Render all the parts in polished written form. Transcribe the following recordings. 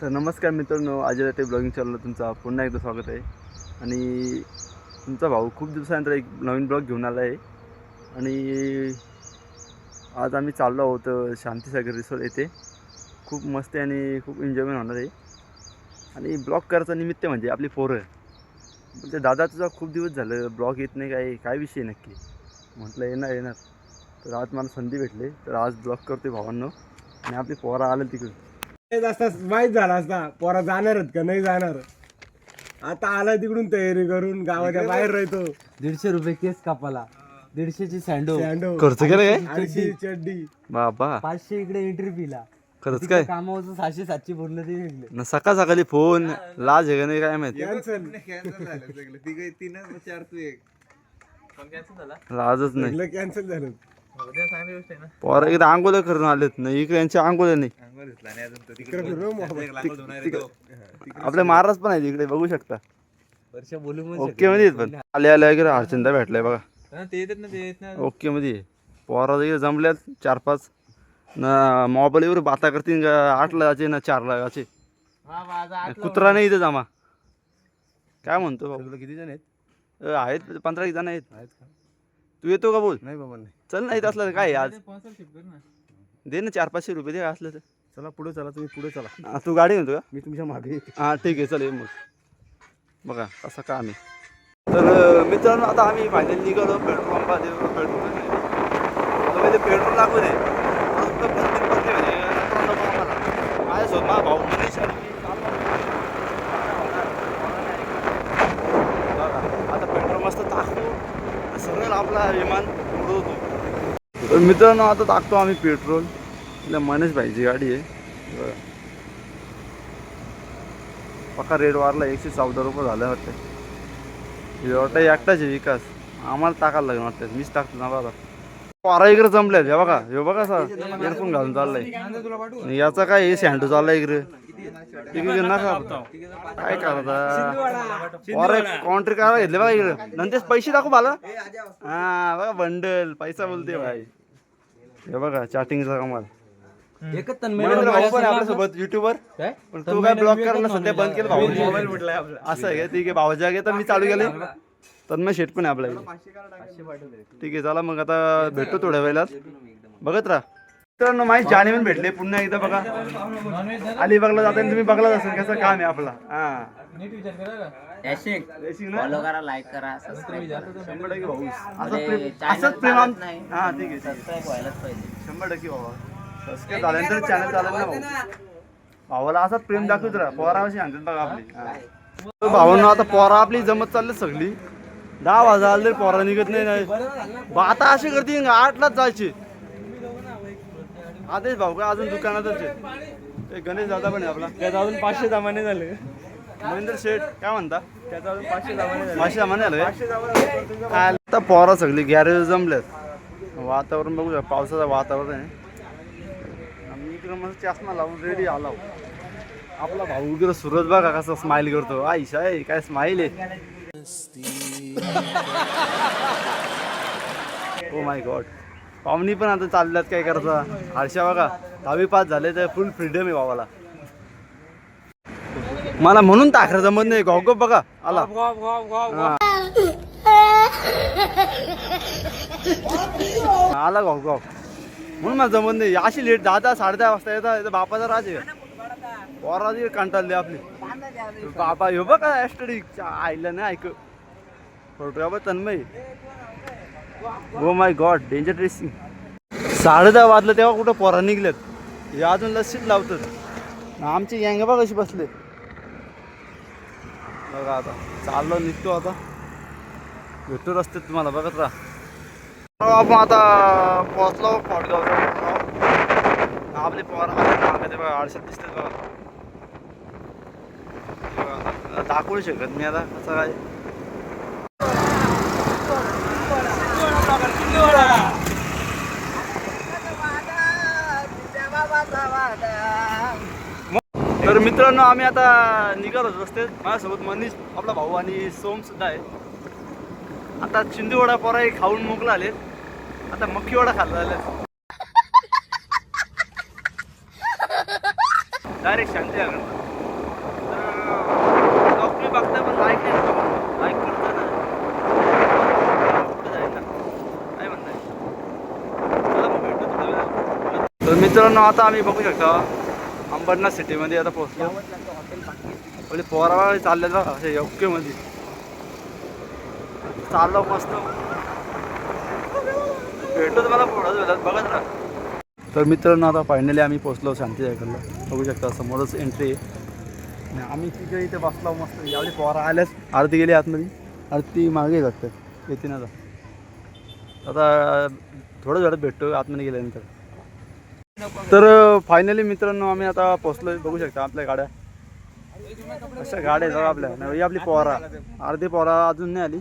तर नमस्कार मित्रांनो, अजय ते ब्लॉगिंग चॅनलला तुमचा पुन्हा एकदा स्वागत आहे. आणि तुमचा भाऊ खूप दिवसानंतर एक नवीन ब्लॉग घेऊन आला आहे. आणि आज आम्ही चाललो आहोत शांतीसागर रिसोर्ट येथे. खूप मस्त आणि खूप एन्जॉयमेंट होणार आहे. आणि ब्लॉग करायचं निमित्त म्हणजे आपली पोरं बोलते, दादा तुझा खूप दिवस झालं ब्लॉग येत नाही, काय विषय नक्की. म्हटलं येणार. तर आज मला संधी भेटली, तर आज ब्लॉग करतोय भावांनो. आणि आपली पोरं आलं तिकडून असता माहीत झाला असता पोरा जाणारच का नाही जाणार. आता आला तिकडून तयारी करून गावाच्या बाहेर राहतो. 150 रुपये केस कापाला, 150ची सँडो, खर्च केलं काय आणखी चड्डी बाबा. 500 इकडे एंट्री फीला. खरंच काय कामावरचं 600-700 भरलं ते निघले. ना. सकाळी फोन लाज आहे का नाही काय माहिती. लाजच नाही. कॅन्सल झालं. पोरा एकदा आंघोळ करून आलेत नाही, इकडे यांच्या आंघोळ नाही. आपल्या महाराज पण आहे इकडे, बघू शकता. वर्ष बोलू ओके मध्ये पण आले वगैरे हरचंदा भेटलाय बघा. ओके मध्ये पोरा वगैरे जमल्यात 4-5 ना. मोबाईलवर बाता करतील 8ला जायचे ना 4ला जायचे. कुत्रा नाही इथे जमा. काय म्हणतो बाबा, किती जण आहेत? आहेत 15 जण आहेत. तू येतो का बोल. नाही बाबा नाही. चल नाही असलं तर काय आज दे ना 400-500 रुपये दे असलं तर. चला पुढे चला, तुम्ही पुढे चला. तू गाडी म्हणतो का? मी तुमच्या मागे. हां ठीक आहे, चल मग बघा असं काम आहे. तर मित्रांनो, आता आम्ही फायनली निघालो पेट्रोल पंपात. पेट्रोल लागू दे माझ्यासोबत माझा भाऊ मनीष आणि मी आता पेट्रोल मस्त टाकतो, सगळं आपला विमान उडवतो. तर मित्रांनो, आता टाकतो आम्ही पेट्रोल. मनीष भाईची गाडी आहे. पक्का रेट वाढला, 114 रुपये झाले वाटतं. वाटतं एकटाच आहे विकास, आम्हाला टाकायला लागेल वाटतं. मीच टाकतो ना बघा. वारा इकडे जमल्यात हे बघा. हे बघा असा एअरफोन घालून चाललाय. याचा काय हे सँडो चाललाय इकडे. इकडे नका काय करता. वारा काउंटर काय घेतले बघा इकडे. नंतर पैसे दाखवू मला. हा बघा बंडल पैसा बोलते भाई. हे बघा चॅटिंगचा कमाल. आपल्यासोबत युट्यूबर पण तू काय ब्लॉक करायला सध्या बंद केलं भाऊ. मोबाईल म्हटलाय असं आहे का? ठीक आहे भावाच्या आगे तर मी चालू केले. तन्मय शेट पण आहे आपल्याकडे. ठीक आहे चला मग आता भेटतो थोड्या वेळात. बघत राहा मित्रांनो. माझी जाणीवन भेटले पुन्हा एकदा बघा. अलिबागला जाताना तुम्ही बघलाच असेल कसं काम आहे आपला. हा लाईक करा, सबस्क्राईब भाऊ असंच प्रेम. हा ठीक आहे 100% बाबा. सबस्क्राईब झाल्यानंतर चॅनल चालेल ना भाऊ. भावाला असाच प्रेम दाखवत राहा. पोराशी आणतात बघा आपली. भावांना आता पोरा आपली जमत चालली सगळी. 10 वाजले तरी पोरा निघत नाही. आता असे करते 8लाच जायचे. आदेश भाऊ का अजून दुकानातच आहे. गणेश दादा पण आहे आपला. त्यात अजून 500 जमाने झाले. महेंद्र शेठ काय म्हणता. त्यात अजून 500 जमाने झाले. 500 जमाने झालं काय. आता पोरा सगळी गॅरेज जमल्यात. वातावरण बघू शकता, पावसाचं वातावरण आहे. आम्ही इकडं मस्त चष्मा लावून रेडी आला. आपला भाऊ इकडं सूरज बघा कसा स्माइल करतो. आईशा आहे काय स्माइल आहे. Oh my God. पाहुणी पण आता चालल्यात काय करता. हर्षा बघा 10वी पास झाले तर फुल फ्रीडम आहे भावाला. मला म्हणून टाकरा जमत नाही. गॉगप बघा आला. आला गॉगप म्हणून मला जमत नाही. अशी लेट 10-10 10:30 वाजता येतात. बापाचा राज आहे. पोराची कंटाळली आपली. बाबा हे बघा ॲस्टडी आईला नाही ऐक. Photographer Tanmay. Oh my God danger dressing. 10:30 वाजलं तेव्हा कुठं पोरा निघल्यात. हे अजून लस्सीच लावतात. आमची गँग बघा कशी बसले बघा. आता चाललो निघतो. आता भेटतो रस्त्यात तुम्हाला. बघत राहा. आपण आता पोहोचलो पॉटगाव. आपले पोरा मागे बघा आडशात दिसतात बघा. दाखवू शकत मी आता कसं काय. तर मित्रांनो, आम्ही आता निघालो रस्त्यात. माझ्यासोबत मनीष आपला भाऊ आणि सोम सुद्धा आहे. आता चिंदी वडा पोरा खाऊन मोकला आले. आता मक्की वडा खाल्ला झाले. डायरेक्ट शांती तुम्ही बघताय पण लाईक नाही लाईक करता ना पुढे जाईल ना काय म्हणताय चला मग भेटू तुम्हाला. तर मित्रांनो आता आम्ही बघू शकता अंबरनाथ सिटीमध्ये आता पोहोचलो. म्हणजे पोरावाळे चाललेत बघा असे योग्यमध्ये चाललो मस्त भेटतो तुम्हाला पुढं वेळात बघत राहा. तर मित्रांनो आता फायनली आम्ही पोहोचलो शांती सायकलला. बघू शकता समोरच एंट्री आहे आणि आम्ही तिथे इथे बसलो मस्त. यावेळी पोरा आल्यास आरती गेली आतमध्ये आरती मागे लागतं येते ना आता थोडं वेळात भेटतो आतमध्ये गेल्यानंतर. तर फायनली मित्रांनो आम्ही आता पोहोचलो. बघू शकता आपल्या गाड्या अशा गाड्या आहेत आपल्या ही आपली पोरा अर्धी पोरा अजून नाही आली.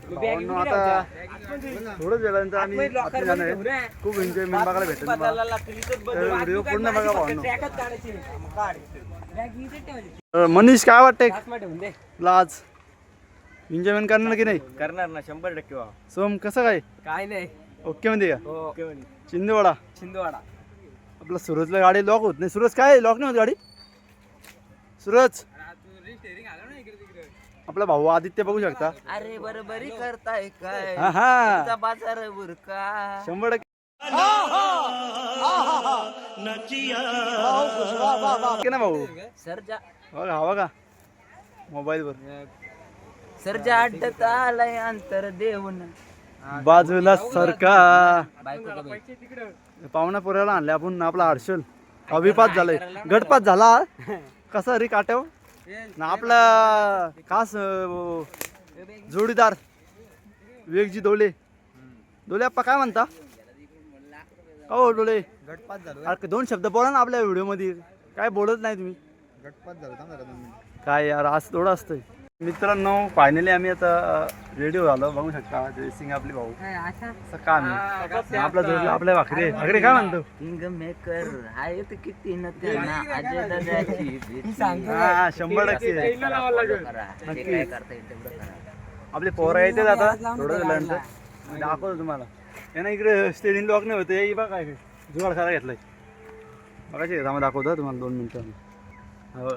भावांनो, आता थोडंच वेळानंतर आम्ही आतमध्ये जाणार आहे. खूप एन्जॉयमेंट बघायला भेटेल तुम्हाला. तर व्हिडिओ पूर्ण बघा भावांनो. मनीष काय वाटतंय तुला आज एन्जॉयमेंट करणार की नाही? करणार ना 100% सोम कसं काय नाही ओके म्हणते का? ओके चिंदेवाडा शिंदवाडा आपला सूरजला गाडी लॉक होत नाही. सूरज काय लॉक नाही होत गाडी? सूरज आपला भाऊ आदित्य बघू शकता. अरे बरोबरी करताय काय हा हा तुमचा बाजार बुरका 100% ना भाऊ सरजा बघा बघा मोबाईलवर सरजा अड्डत आलाय अंतर देऊन बाजूला सरका बायको पाहुणा पुऱ्याला आणले आपण. आपला हर्षल अभिपात झालाय गटपात झाला कसा रे काट्याव ना आपला खास जोडीदार विवेकजी डोले. डोले आप्पा काय म्हणता हो डोले? गटपात झालो अरे 2 शब्द बोला ना आपल्या व्हिडिओ मध्ये. काय बोलत नाही तुम्ही? गटपात झालो काय यार आज थोडं असतंय. मित्रांनो फायनली आम्ही आता रेडी झालो. बघू शकता ड्रेसिंग आपली भाऊ असं काम आहे. आपला जोडला आपल्या भाकरी भाकरी काय म्हणतो किंग मेकर आहेत किती न त्यांना अजय दादाची हा 100% करा जे काय करता येईल तेवढं करा. आपले पोरं येते आता थोडं झाल्यानंतर दाखवतो तुम्हाला. यांना इकडे स्टेडियम लॉक नाही होते. बघा काय जुगाड खरा घेतलाय बघायचे आम्हाला दाखवतो तुम्हाला 2 मिनिटं. हो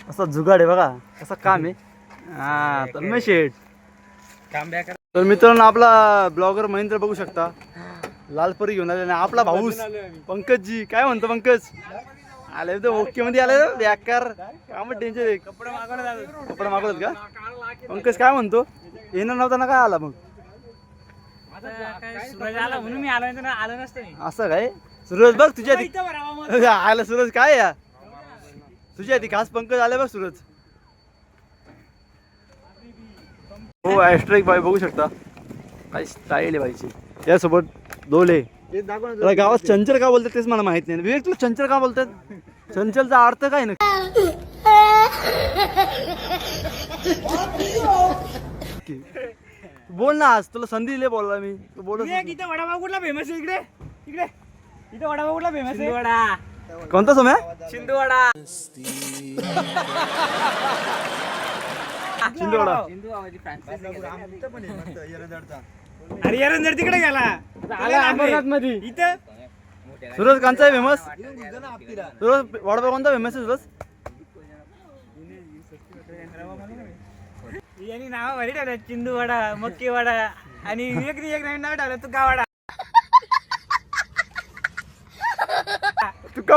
असा जुगाड आहे बघा कसं काम आहे. हा तर शेठ. तर मित्रांनो आपला ब्लॉगर महेंद्र बघू शकता लालपरी घेऊन आले. आपला भाऊस पंकजजी काय म्हणतो? पंकज आले तर ओके मध्ये आले बेकार काम टेन्शन. कपडे मागवत का? पंकज काय म्हणतो? येणार नव्हता ना काय आला मग? म्हणून मी आलो नसतं. असं काय सूरज बघ तुझ्या आला सूरज काय या तुझ्या आधी खास पंकज आले बघ सूरज. हो ॲस्ट्राईक बाई बघू शकता काय स्टाईल आहे बाईची. यासोबत डोले. त्याला गावात चंचल का बोलतात तेच मला माहित नाही. विवेक तुला चंचल का बोलतात? चंचलचा अर्थ काय ना? बोल ना आज तुला संधी दिली बोलला मी. तू बोलत इथं वडापाव कुठला फेमस आहे? इकडे इकडे इथं वडापाव कुठला फेमस आहे? वडा कोणता सोम्या? शिंदूवाडा. शिंदोडा. अरे यार जर तिकडे गेला अंबरनाथ मध्ये इथं सूरज कांचा आहे फेमस? सूरज वडापाव कोणता फेमस आहे सूरज? यांनी नाव भारी ठेवलं चिंदूवाडा मक्कीवाडा आणि एक नवीन नाव ठेवलं तुकावाडा. तुका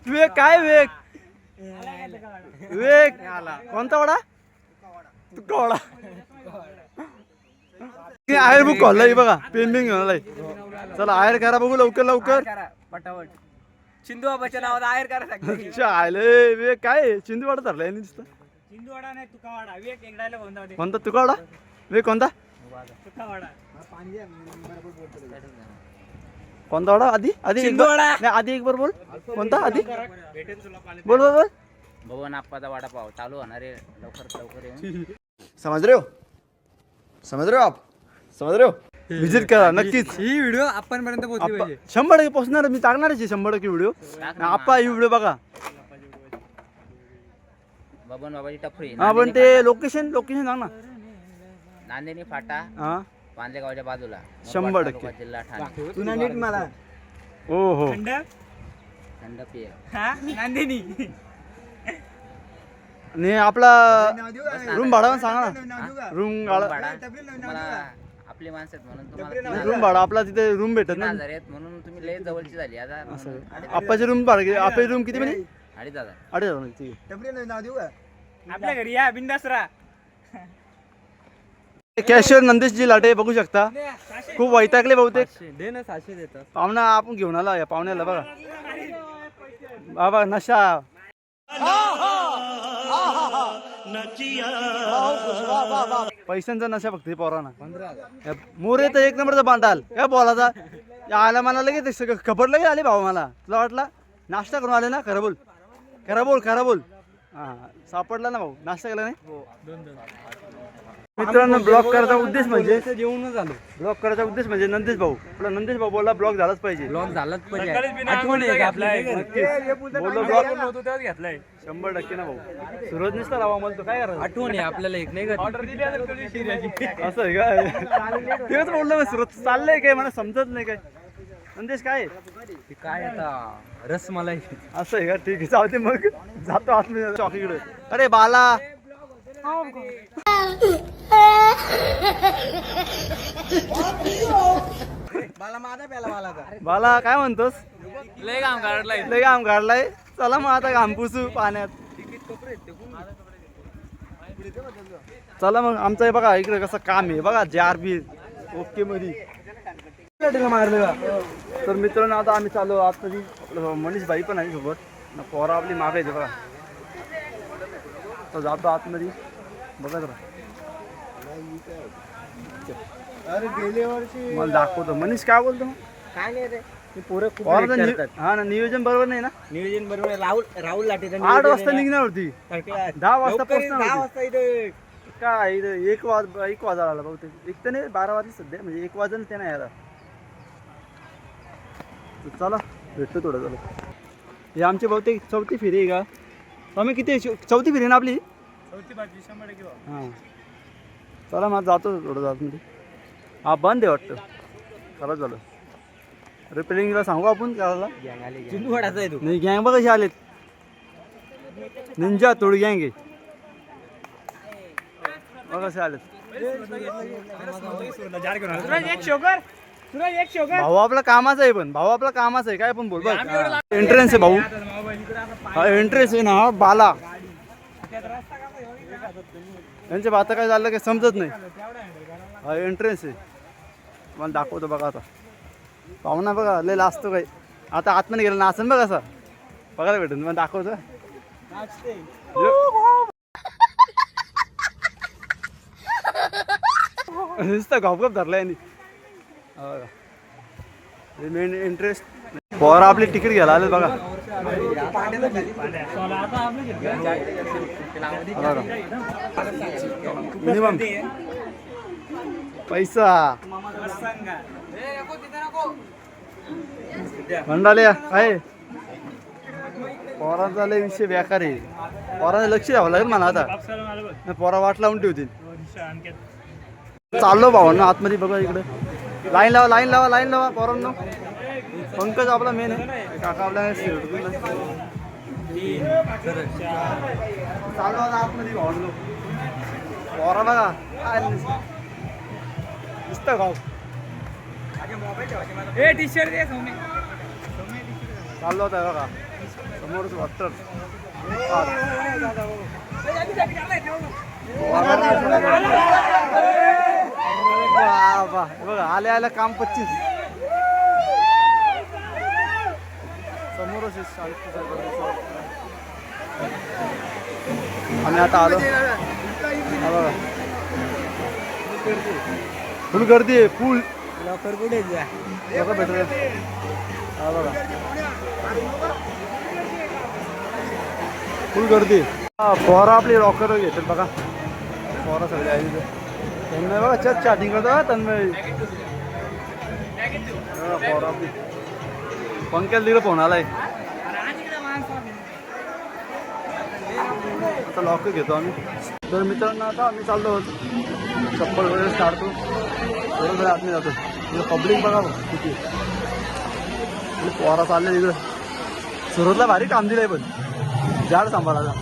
विवेक काय विवेक विवेक कोणता वडा? तुका वडा. आयर बुक खोललाय बघा पेंडिंग घेऊन आलाय. चला आयर करा बघू लवकर लवकर. पटापट चिंदू बाबाच्या नावात आहेर करा सांगितलं. अच्छा आयले विवेक काय चिंदूवाडा धरलाय नुसतं. चिंदूवाडा नाही तुकावाडा. विवेक एक डायलॉग म्हणता होते कोणता तुका वडा? विवेक कोणता तुकावाडा. कोणता वडा? आधी आधी एक बार- चिंदूवाडा. नाही, आधी एक बार बोल कोणता आधी बोल बोल बोल. भवन आप्पाचा वडापाव चालू होणार आहे लवकर येऊन. समझ रहे हो आप समझ रहे हो? विजिट करा नक्कीच. ही व्हिडिओ आपण पर्यंत पोहोचली आप्पा 100% पोहोचणार. मी टाकणारच आहे 100% व्हिडिओ. आप्पा ही व्हिडिओ बघा. बबन बाबाची टपरी हा पण ते लोकेशन सांग ना. नांदेनी फाटा हा पांदेगावच्या बाजूला 100% तालुका, जिल्हा ठाणे. तुला नीट मला हो हो थंड थंड पेय. हा नांदेनी आणि आपला रूम भाडा पण सांगा ना रूम भाडा भाडा तुम्हाला आपली माणसं आहेत म्हणून तुम्हाला रूम भाडा आपला तिथे रूम भेटत 3,000 नाही आहेत म्हणून तुम्ही लय जवळची झाली आता असं म्हणून आपाचे रूम भाडा आपले रूम किती म्हणे 2,500. 8,000 ठीक आहे आपल्या घरी या बिंदास राहा. कॅशियर नंदेशजी लाटे बघू शकता खूप वैतागले बहुतेक दे ना 700 देतात. पाहुणा आपण घेऊन आला या पाहुण्याला बघा बाबा नशा पैशांचा नशा फक्त पोरांना 15,000 मोरे तर एक नंबरचा बांधाल काय बोलाचा आला मला लगेच सगळं खबर लगेच आली भाऊ मला तुला वाटला नाश्ता करून आले ना खरं बोल हा सापडला ना भाऊ नाश्ता केला नाही मित्रांनो ब्लॉक करायचा उद्देश म्हणजे जेवूनच आलो. ब्लॉक करायचा उद्देश म्हणजे नंदेश भाऊ आपला नंदेश भाऊ बोलला ब्लॉक झालाच पाहिजे ब्लॉग झालाच पाहिजे. सकाळीच बिना आठवण आहे का आपल्या? बोललो ब्लॉक होतो तेव्हाच घेतलाय 100% ना भाऊ सूरज नसता लावा मला तो काय करायचं आठवण आहे आपल्याला एक नाही का? ऑर्डर दिली असेल कधी शिऱ्याची. असं आहे काय तेच बोललो मी सूरज चाललंय काय मला समजत नाही काय नंदेश काय आहे? ते काय आता रसमलाई. असं आहे का ठीक आहे जाऊ दे मग जातो आतमध्ये चॉकीकडे अरे बाला बाला काय म्हणतोस लय काम काढलाय. लय घाम काढलाय चला मग आता घाम पुसू पाण्यात चला मग आमचं हे बघा इकडे कसं काम आहे बघा JRB ओके मध्ये तर मित्रांनो आता आम्ही चालू आतमध्ये आपलं मनीष भाई पण आहे सोबत ना पोरा आपली माग येते बघा तर जातो आतमध्ये बघा जरा अरे गेल्या वर्षी मला दाखवतो मनीष काय बोलतो काय नाही रे ते पोरं खूप पोराचं late करतात. हा ना नियोजन बरोबर नाही ना नियोजन बरोबर राहुल लाटे 8 वाजता निघणार होती 10 वाजता पोहोचणार 10 होती वाजता इथे काय इथं 1 वाजा आला बहुतेक एक तर नाही 12 वाजले सध्या म्हणजे 1 वाजन ते नाही यायला तर चला भेटतो थोडं चला हे आमची बहुतेक 4थी फेरी आहे का आम्ही किती 4थी फेरी ना आपली चौथी पाचवी 100% भाऊ. हां चला मग जातो थोडं जातमध्ये हा बंद आहे वाटतं खरंच झालं रिपेरिंगला सांगू आपण करायला चिंचवडाचा आहे तू. नाही गँग बघ कशी आलेत निंजा तोड गँग आहे बघ कसे आलेत सूरज एक शोकर. सूरज एक शोकर. भाऊ आपला कामाचा आहे पण भाऊ आपला कामाचा आहे काय पण बोल बघ एंट्रन्स आहे भाऊ हा एंट्रन्स आहे ना हा बाला यांच्या बाता काय झालं काय समजत नाही हा एंट्रन्स आहे मला दाखवतो बघा आता पाहुणा बघा लय लाजतो काय आता आतमध्ये गेला नाचन बघ असा बघायला भेटून मला दाखवतो नुसतं घापघाप धरला यांनी मेन इंटरेस्ट पोरा आपली तिकीट घ्यायला आले बघा मिनिमम पैसा मंडाले आहे पोरांचा लय विषय बेकार आहे पोरांना लक्ष द्यावं लागेल मला आता पोरा वाट लावून ठेवतील चाललो भावांना आतमध्ये बघा इकडे लाईन लावा पोरांनो पंकज आपला मेन आहे काका आपला चाललो आता आतमध्ये भावांनो पोरा बघा काय नुसतं गाव ए टी शर्ट दे सोने. चाललो होता बघा समोरच वॉटर बघा आल्या काम 25 समोरच आम्ही आता आलो हा बघा फुल गर्दी आहे फुल लवकर कुठे जा बघा भेटलं हा बघा फुल गर्दी हा पोरा आपली लॉकर घेतात बघा पोरा सगळे आहे तिथे तन्मय बघा चॅटिंग करतो तन्मय पोरा आपली पंक्याला तिकडे फोन आलाय आता लॉकर घेतो आम्ही तर मित्रांनो आता आम्ही चाललो होतो चप्पल वगैरे काढतो बरोबर आतमध्ये जातो. पब्लिक बघा किती पोरा चालले तिकडं. सुरतला भारी काम दिलंय पण झाड सांभाळायला.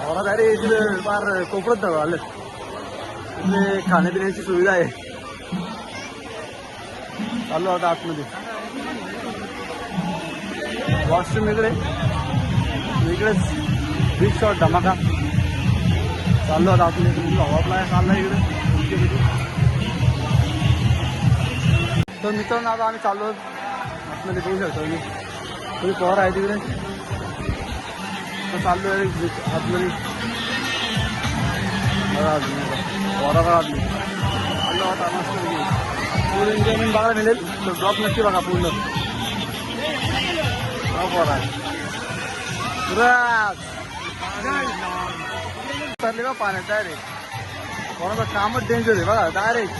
पोरा गाडी इथे फार कोपरत जावं आलं. इथे खाण्यापिण्याची सुविधा आहे. चालू आता आतमध्ये. वॉशरूम इकडेच बिग शॉट धमाका चालू आता आतमध्ये. हवा चालला इकडे. तर मित्रांनो आता आम्ही चाललो आतमध्ये बघू शकतो मी थोडी पॉवर आहे तिकडे. तर चाललो आहे आतमध्ये पॉरा आतली चाललो आता मस्त पूर्ण एन्जॉयमेंट बघायला मिळेल. तर ब्लॉक नक्की बघा पूर्ण. पॉरा चालले बा पाण्यात डायरेक्ट. कोणाचं कामच डेंजर आहे बघा. डायरेक्ट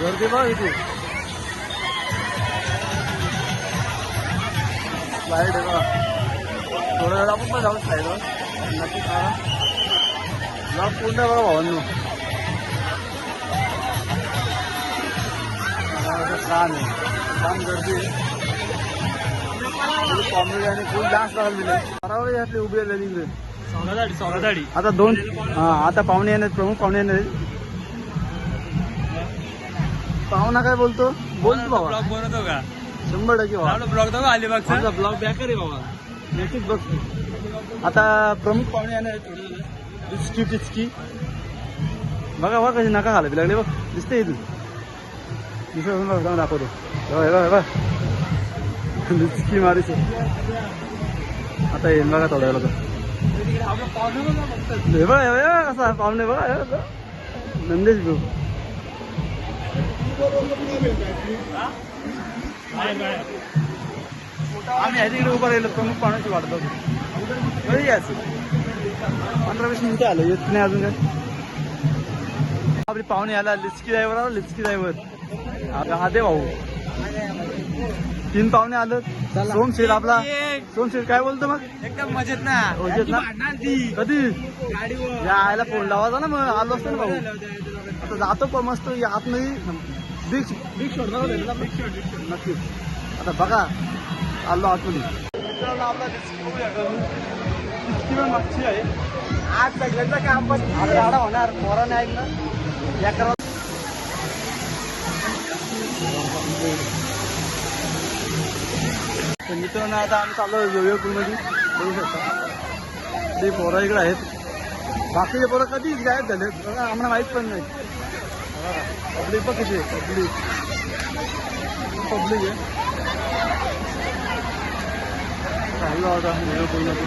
गर्दी बघा इथे. स्लाईड आहे बघा. थोड्या वेळा आपण पण जाऊ स्लाईडवर नक्की करा. ब्लॉग पूर्ण बघा भावांनो. छान आहे. छान गर्दी आहे. कॉमेडी आणि फुल डान्स बघायला दिले. बराबर यातले उभी आहे तिकडे. आता दोन आता पाहुणे येणार. प्रमुख पाहुणे येणार. पाहुणा काय बोलतो बोलतो बाबा. ब्लॉग बनवतो का 100% बाबा. ब्लॉग दाखव अलिबागचा. ब्लॉग बॅकर आहे बाबा. नक्कीच बघ. आता प्रमुख पाहुणे येणार थोडी टिचकी बघा बघा कशी नका घालावी लागले बघ. दिसते इथून दुसरं दाखवतो. टिचकी मारीच आता येईल बघा थोड्या वेळा. बघा कसा पाहुणे बघा नंदेश भाऊ. आम्ही ह्या तिकडे उभा राहिलो. प्रमुख पाहुण्याची वाट बघू. कधी यायचं 15-20 मिनिटं आलं. येत नाही अजून काय. आपली पाहुणे आला. लिचकी ड्रायव्हर आला. लिचकी ड्रायव्हर आदे भाऊ. 3 पाहुणे आलं. सोमशेठ आपला. सोमशेठ काय बोलतो मग. एकदम मजेत ना. मजेत ना. कधी गाडीवर यायला फोन लावायचा ना. मग आलो असतो ना भाऊ. आता जातो पण मस्त आतमध्ये बिग शॉट नक्कीच. आता बघा आलो आतमध्ये. आपला लिचकी पण मागची आहे. आज सगळ्यांचं काम पण आडा होणार. पोरा नाही ऐकलं या करा. तर मित्रांनो आता आम्ही चाललो वेगवेगळीमध्ये बघू शकता. ते पोरं इकडे आहेत. बाकीचे पोरं कधीच गायब झाले बघा. आम्हाला माहीत पण नाही. पब्लिक पण किती आहे. पब्लिक आहे. चाललो आता वेगवेगळीमध्ये.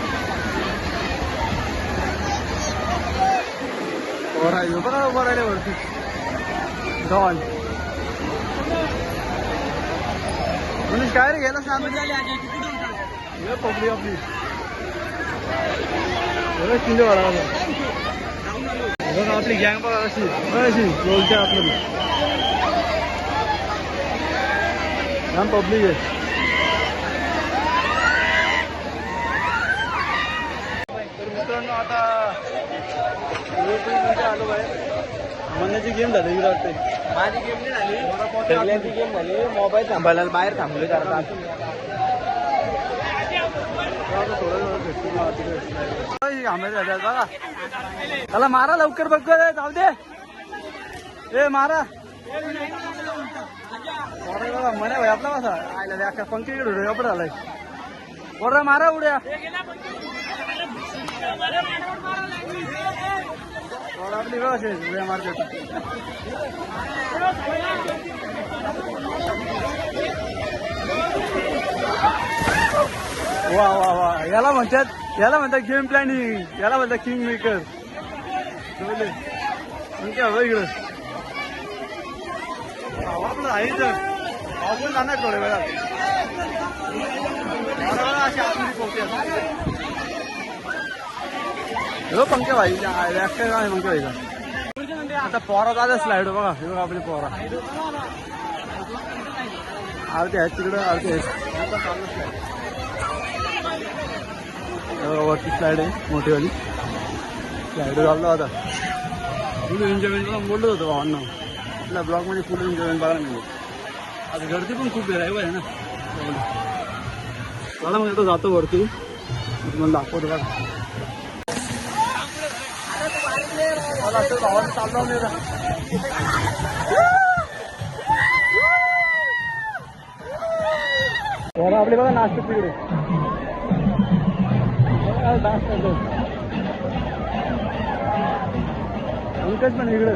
पोरं आहे बघा उभं राहिले वरती. डॉन मनीष काय रे गेला सांग. पब्लिक आपली किल्ले वाढा बघा. आपली गँग बघा अशी रोलच्या आतमध्ये जाम पब्लिक आहे. तर मित्रांनो आता आलो बाहेर. म्हणण्याची गेम झाली ही वाटते. माझी गेम नाही झाली. सगळ्यांची गेम झाली. मोबाईल थांबायला बाहेर थांबले जरा. बघा त्याला मारा लवकर. बघ जाऊ दे. ए मारा म्हणे भाई आपला कसा आयला पंक्तीकडे वापर झालाय. बरं मारा उड्या. आपली व्यवस्था उड्या मारते. वा वा वा. याला म्हणतात गेम प्लॅनिंग. याला म्हणतात किंग मेकर. इकडं आपलं आहे तर आपण जाणार थोड्या वेळात. अशी आतमध्ये पोहोचते. हो पंख्या भाई व्याख्या काय पंख्या भाईचा. आता पोरा झाला स्लाइड बघा. हे बघा आपली पोरा आरती आहेत तिकडं. आरती आहेत वरती स्लाइड आहे मोठीवाली. स्लायडर चाललो आता फुल एन्जॉयमेंट पण बोलत होतो भावांना आपल्या ब्लॉगमध्ये फुल एन्जॉयमेंट बघायला मिळेल. आता गर्दी पण खूप आहे ना. चला मग आता जातो वरती तुम्हाला दाखवतो बघा. भावांना चाललो नाही आपले बघा नाश्ता तिकडे पंकज पण इकडे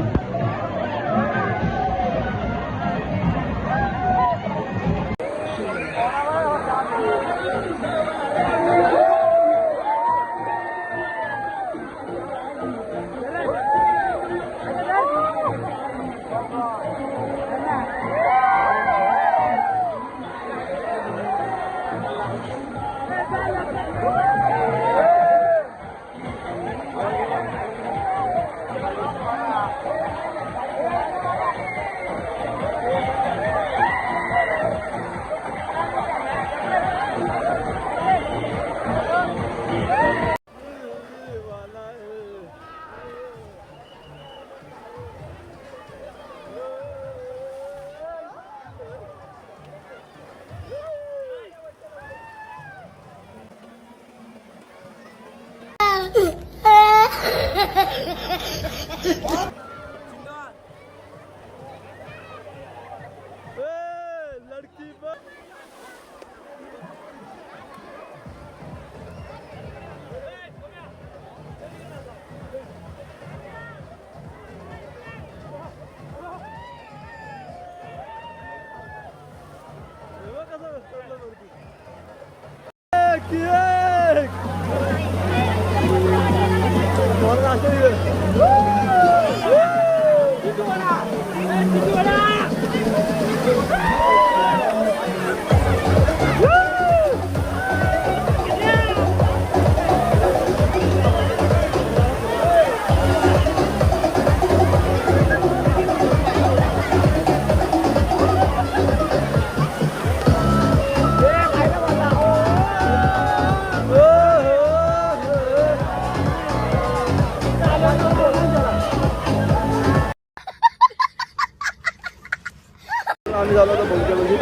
आम्ही झालो होतो बंकेमध्ये.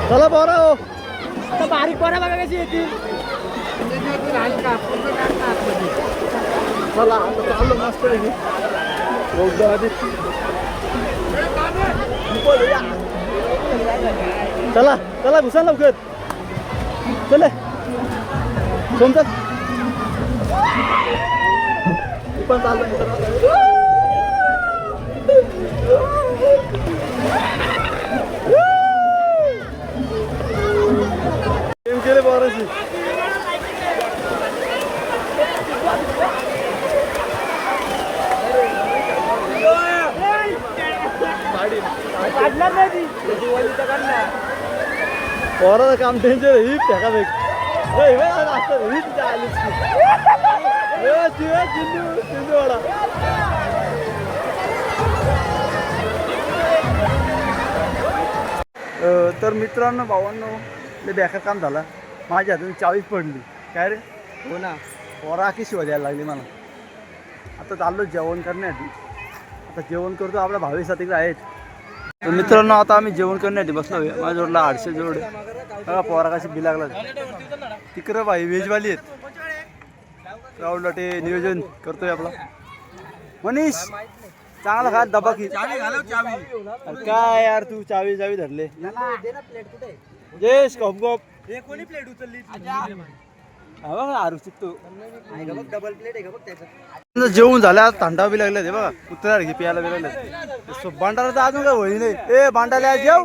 चला पोरा हो बारीक पोरा बघा कशी येतील. चला आता चाललो मस्त आहे. चला चला घुसा लवकर चले सोमचा पण चाललो. गेम केले पोराची. पोराचं काम टेन्शन ही फेका फेक चिंदूवाडा. तर मित्रांनो भावांनो लय बेकार काम झालं. माझ्या हातून चावीच पडली काय रे. हो ना पोरा की शिवा द्यायला लागली मला. आता चाललो जेवण करण्यासाठी. आता जेवण करतो आपल्या भावीसाठी तिकडे आहेत. तर मित्रांनो आता आम्ही जेवण करण्यासाठी बसलो. माझ्या जोडला 800 जोड बघा. पोरा कशी बी लागला तिकडं भाई व्हेजवाली आहेत. राहुलला ते नियोजन करतोय आपला मनीष. चांगला खा डबा की काय यार तू चावी धरले. जयेश गप गप कोणी प्लेट उचलली. आरू शिकतो. डबल प्लेट आहे का बघ त्याच्यात. जेवण झालं आज थंडा बी लागले ते बघा. उतरायला घे प्यायला बी लागले. भांडारा तर अजून काय होई नाही. ए भांडाला जेव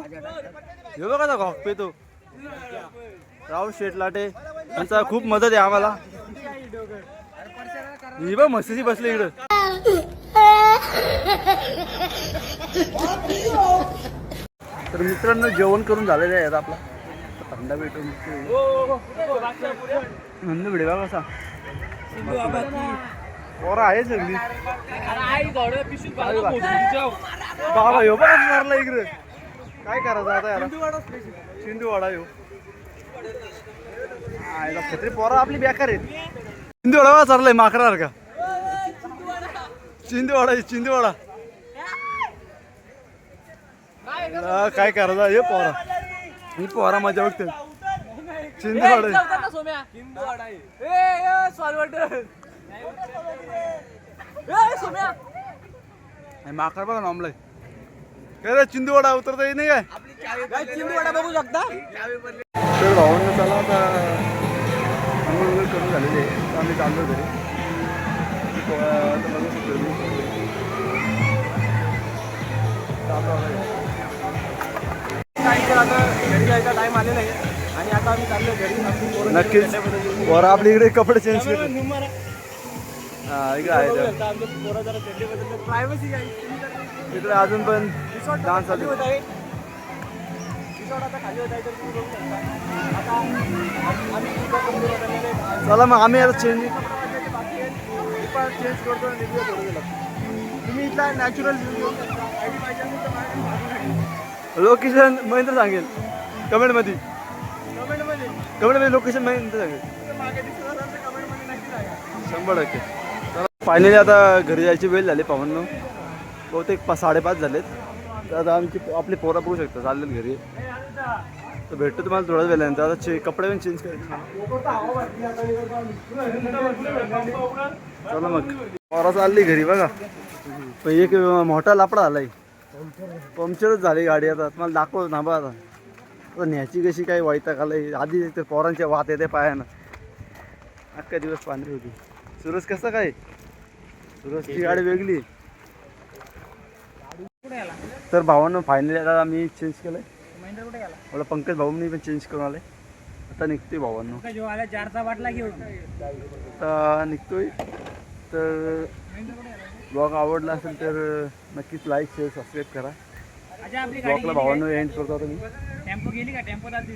हे बघा आता घॉक पेतो. राहुल शेठ लाटे यांचा खूप मदत आहे आम्हाला. ही बघ मस्ती बसले इकडं. तर मित्रांनो जेवण करून झालेलं आहे आता आपला. थंडा भेटून नंद भिडे बघा कसा. पोरा आहे सगळी बाबा ह्यो बघा मारला इकडे. काय करायचं आता याला. सिंधुवाडा ह्यो छत्री. पोरा आपली बेकार आहेत. चिंदवाडा चाललाय माकडासारखा. चिंदवाडा चिंदवाडा काय करायचं हे पोरा. ही पोरा मजा बघते. चिंदवाडा माकड बघा नॉमलाय. काय रे चिंदवाडा उतरता येत नाही काय. चिंदवाडा बघू शकता. तर भावांना चला आता आंघोळ वगैरे करून झालेले आहे. तर आम्ही चाललो घरी. आता बघू शकतो मी. आता घरी जायचा टाइम आलेला आहे आणि आता आम्ही चाललो घरी. नक्कीच वर आपल्या इकडे कपडे चेंज करतो. हा इकडे आहे प्रायव्हसी इकडे अजून पण डान्स चालू आहे. चला मग आम्ही आता चेंज करतो आणि निघूया थोडं गेलं. तुम्ही इथला नॅचरल लोकेशन महेंद्र सांगेल कमेंटमध्ये. कमेंटमध्ये लोकेशन महेंद्र सांगेल 100%. चला फायनली आता घरी जायची वेळ झाली. पाहुणं बहुतेक 5:30 झालेत. तर आता आमची आपली पोरं बघू शकता चाललेत घरी. तर भेटतो तुम्हाला थोड्याच वेळानंतर. आता कपडे पण चेंज करायचे. चला मग पोरा चालली घरी बघा. पण एक मोठा लापडा आलाय. पंक्चरच झाली गाडी. आता तुम्हाला दाखवतो ना बा. आता न्यायची कशी काय वैताग आलाय. आधी ते पोरांच्या वात येते पायानं. अख्खा दिवस पांढरी होती. सुरज कसं काय. सुरजची गाडी वेगळी. तर भावांनो फायनली आता आम्ही चेंज केलंय. मला पंकज भाऊंनी पण चेंज करून आले. आता निघतोय भावांनो. 4चा बाटला घेऊन आता निघतोय. तर ब्लॉग आवडला असेल तर नक्कीच लाईक शेअर सबस्क्राईब करा. ब्लॉगला भावांनो एंड करतो आता मी. टेम्पो गेली का. टेम्पो चालती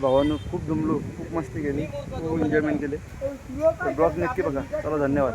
भावांनो खूप जमलो. खूप मस्ती केली. खूप एन्जॉयमेंट केले. ब्लॉग नक्की बघा. चला धन्यवाद.